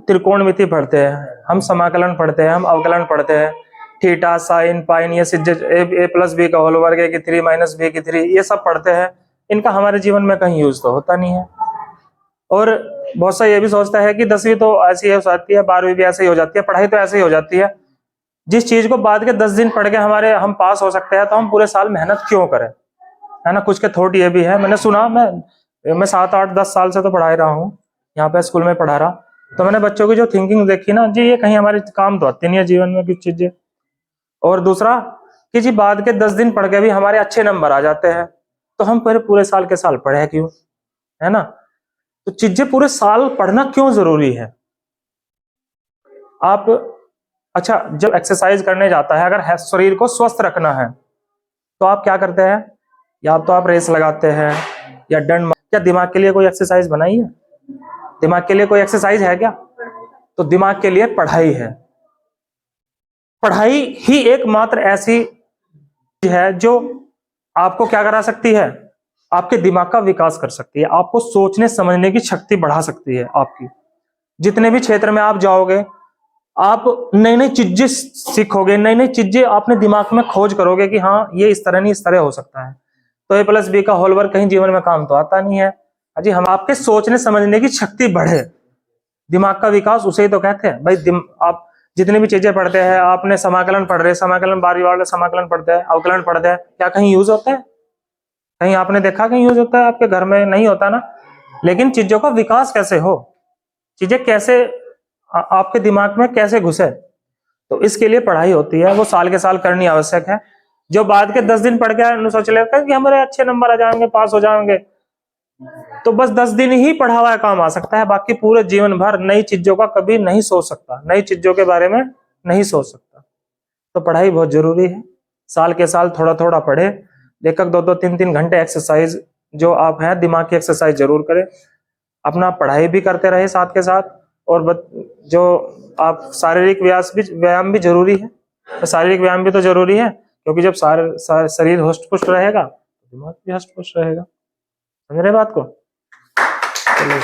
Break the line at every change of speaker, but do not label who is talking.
त्रिकोणमिति पढ़ते हैं, हम समाकलन पढ़ते हैं, हम अवकलन पढ़ते हैं, थीटा साइन पाइन ये ए प्लस बी का होल वर्ग की 3 माइनस बी की 3 ये सब पढ़ते हैं। इनका हमारे जीवन में कहीं यूज तो होता नहीं है। और बहुत सा ये भी सोचता है कि 10वीं तो ऐसी हो जाती है, 12वीं भी ऐसे ही हो जाती है, पढ़ाई तो ऐसे ही हो जाती है। जिस चीज को बाद के 10 दिन पढ़ के हम पास हो सकते हैं तो हम पूरे साल मेहनत क्यों करें, है ना। कुछ के थॉट ये भी है, मैंने सुना, मैं 7 8 10 साल से तो पढ़ा ही रहा हूँ, यहाँ पे स्कूल में पढ़ा रहा, तो मैंने बच्चों की जो थिंकिंग देखी ना जी, ये कहीं हमारे काम तो आती नहीं है जीवन में कुछ चीजें। और दूसरा कि जी बाद के 10 दिन पढ़ के भी हमारे अच्छे नंबर आ जाते हैं, तो हम पूरे साल के साल पढ़े क्यों, है ना। तो चीजें पूरे साल पढ़ना क्यों जरूरी है। आप अच्छा, जब एक्सरसाइज करने जाता है, अगर शरीर को स्वस्थ रखना है तो आप क्या करते हैं, या तो आप रेस लगाते हैं या डंड। क्या दिमाग के लिए कोई एक्सरसाइज बनाई है? दिमाग के लिए कोई एक्सरसाइज है क्या? तो दिमाग के लिए पढ़ाई है। पढ़ाई ही एकमात्र ऐसी है जो आपको क्या करा सकती है, आपके दिमाग का विकास कर सकती है, आपको सोचने समझने की शक्ति बढ़ा सकती है। आपकी जितने भी क्षेत्र में आप जाओगे, आप नई नई चीजें सीखोगे, नई नई चीजें अपने दिमाग में खोज करोगे कि हाँ ये इस तरह नहीं इस तरह हो सकता है। तो ए प्लस बी का होल वर्ग कहीं जीवन में काम तो आता नहीं है जी। हम आपके सोचने समझने की शक्ति बढ़े, दिमाग का विकास उसे ही तो कहते हैं भाई। आप जितनी भी चीजें पढ़ते हैं, आपने समाकलन पढ़ रहे, समाकलन 12वीं वाले समाकलन पढ़ते हैं, अवकलन पढ़ते हैं, क्या कहीं यूज होता है? कहीं आपने देखा कहीं यूज होता है? आपके घर में नहीं होता ना। लेकिन चीजों का विकास कैसे हो, चीजें कैसे आपके दिमाग में कैसे घुसे, तो इसके लिए पढ़ाई होती है, वो साल के साल करनी आवश्यक है। जो बाद के 10 दिन पढ़ के सोच लेते हैं कि हमारे अच्छे नंबर आ जाएंगे, पास हो जाएंगे, तो बस 10 दिन ही पढ़ा हुआ काम आ सकता है, बाकी पूरे जीवन भर नई चीजों का कभी नहीं सोच सकता, नई चीजों के बारे में नहीं सोच सकता। तो पढ़ाई बहुत जरूरी है, साल के साल थोड़ा थोड़ा पढ़े, 1-1, 2-2, 3-3 घंटे एक्सरसाइज जो आप हैं दिमाग की एक्सरसाइज जरूर करें, अपना पढ़ाई भी करते रहे साथ के साथ। और जो आप शारीरिक व्यायाम भी जरूरी है, तो शारीरिक व्यायाम भी तो जरूरी है, क्योंकि जब शरीर हुष्ट पुष्ट रहेगा तो दिमाग भी हुष्ट पुष्ट रहेगा। समझ रहे बात को? चलिए।